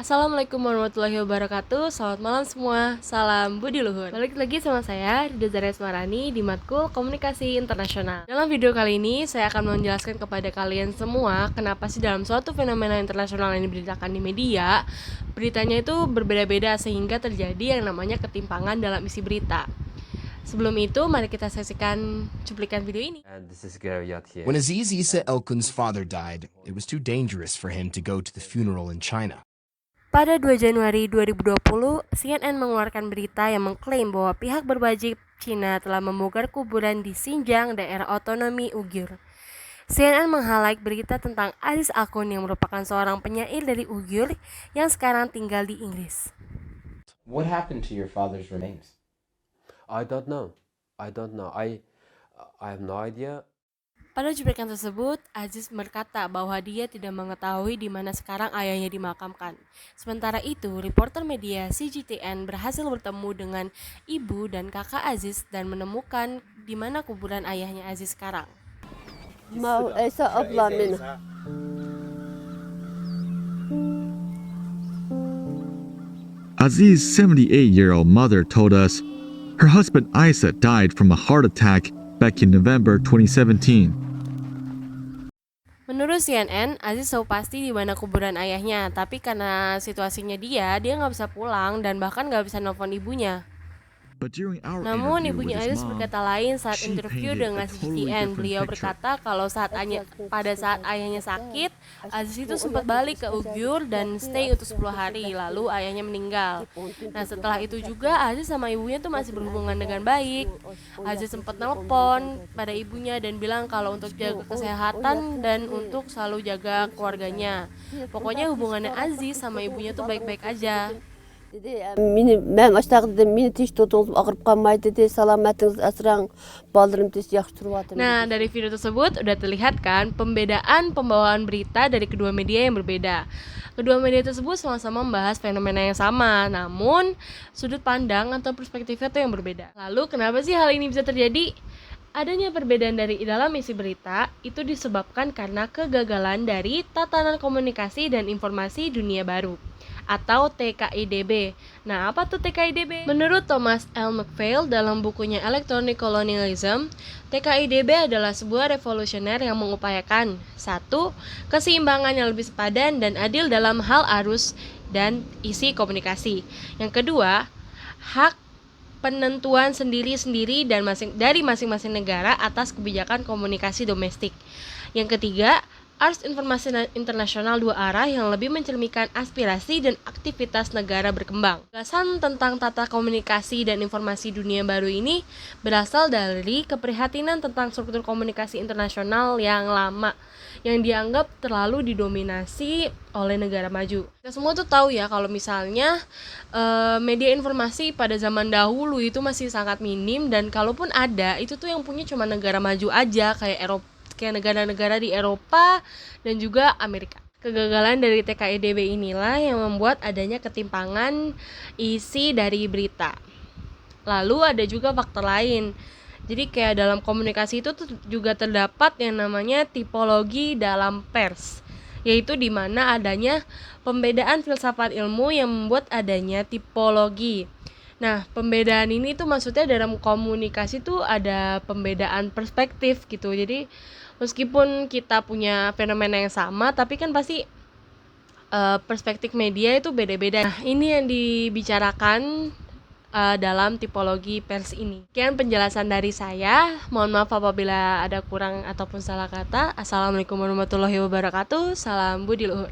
Assalamualaikum warahmatullahi wabarakatuh. Selamat malam semua. Salam Budi Luhur. Balik lagi sama saya Rida Zaria Smarani di Matkul Komunikasi Internasional. Dalam video kali ini saya akan menjelaskan kepada kalian semua kenapa sih dalam suatu fenomena internasional yang diberitakan di media, beritanya itu berbeda-beda sehingga terjadi yang namanya ketimpangan dalam isi berita. Sebelum itu, mari kita saksikan cuplikan video ini. And this is Garyat here. When Aziz Issa Elkun's father died, it was too dangerous for him to go to the funeral in China. Pada 2 Januari 2020, CNN mengeluarkan berita yang mengklaim bahwa pihak berwajib Cina telah membongkar kuburan di Xinjiang, daerah otonomi Uyghur. CNN meng-highlight berita tentang Aziz Akun yang merupakan seorang penyair dari Uyghur yang sekarang tinggal di Inggris. What happened to your father's remains? I don't know. I have no idea. Pada cuplikan tersebut, Aziz berkata bahwa dia tidak mengetahui di mana sekarang ayahnya dimakamkan. Sementara itu, reporter media CGTN berhasil bertemu dengan ibu dan kakak Aziz dan menemukan di mana kuburan ayahnya Aziz sekarang. Mau Esa abla minha. Aziz's 78-year-old mother told us her husband Isa died from a heart attack back in November 2017. Menurut CNN, Aziz tahu pasti di mana kuburan ayahnya, tapi karena situasinya dia nggak bisa pulang dan bahkan nggak bisa nelfon ibunya. But during our Namun interview ibunya with his Aziz mom, berkata lain saat she interview painted dengan a totally CGTN. different Beliau picture. berkata kalau pada saat ayahnya sakit, Aziz itu sempat balik ke Uyghur dan stay untuk 10 hari, lalu ayahnya meninggal. Nah setelah itu juga Aziz sama ibunya tuh masih berhubungan dengan baik. Aziz sempat nelpon pada ibunya dan bilang kalau untuk jaga kesehatan dan untuk selalu jaga keluarganya. Pokoknya hubungannya Aziz sama ibunya tuh baik-baik aja. Men aşağıda dedim, meni tinch tutunuz, ağrıp kalmaydı dedi, salametiniz asrang, ballarım tinch yaxshi turvatır. Nah, dari video tersebut udah terlihat kan pembedaan pembawaan berita dari kedua media yang berbeda. Kedua media tersebut sama-sama membahas fenomena yang sama, namun sudut pandang atau perspektifnya tuh yang berbeda. Lalu kenapa sih hal ini bisa terjadi? Adanya perbedaan dari dalam isi berita itu disebabkan karena kegagalan dari tatanan komunikasi dan informasi dunia baru atau TKIDB. Nah, apa tuh TKIDB? Menurut Thomas L. McPhail dalam bukunya Electronic Colonialism, TKIDB adalah sebuah revolusioner yang mengupayakan 1. Keseimbangan yang lebih sepadan dan adil dalam hal arus dan isi komunikasi. Yang kedua, hak penentuan sendiri-sendiri dan dari masing-masing negara atas kebijakan komunikasi domestik. Yang ketiga, arus informasi internasional dua arah yang lebih mencerminkan aspirasi dan aktivitas negara berkembang. Gagasan tentang tata komunikasi dan informasi dunia baru ini berasal dari keprihatinan tentang struktur komunikasi internasional yang lama yang dianggap terlalu didominasi oleh negara maju. Kita semua tuh tahu ya kalau misalnya media informasi pada zaman dahulu itu masih sangat minim, dan kalaupun ada itu tuh yang punya cuma negara maju aja kayak negara-negara di Eropa dan juga Amerika. Kegagalan dari TKIDB inilah yang membuat adanya ketimpangan isi dari berita. Lalu ada juga faktor lain. Jadi kayak dalam komunikasi itu tuh juga terdapat yang namanya tipologi dalam pers, yaitu di mana adanya pembedaan filsafat ilmu yang membuat adanya tipologi. Nah, pembedaan ini tuh maksudnya dalam komunikasi tuh ada pembedaan perspektif gitu. Jadi meskipun kita punya fenomena yang sama, tapi kan pasti perspektif media itu beda-beda. Nah, ini yang dibicarakan dalam tipologi pers ini. Sekian penjelasan dari saya. Mohon maaf apabila ada kurang ataupun salah kata. Assalamualaikum warahmatullahi wabarakatuh. Salam Budi Luhur.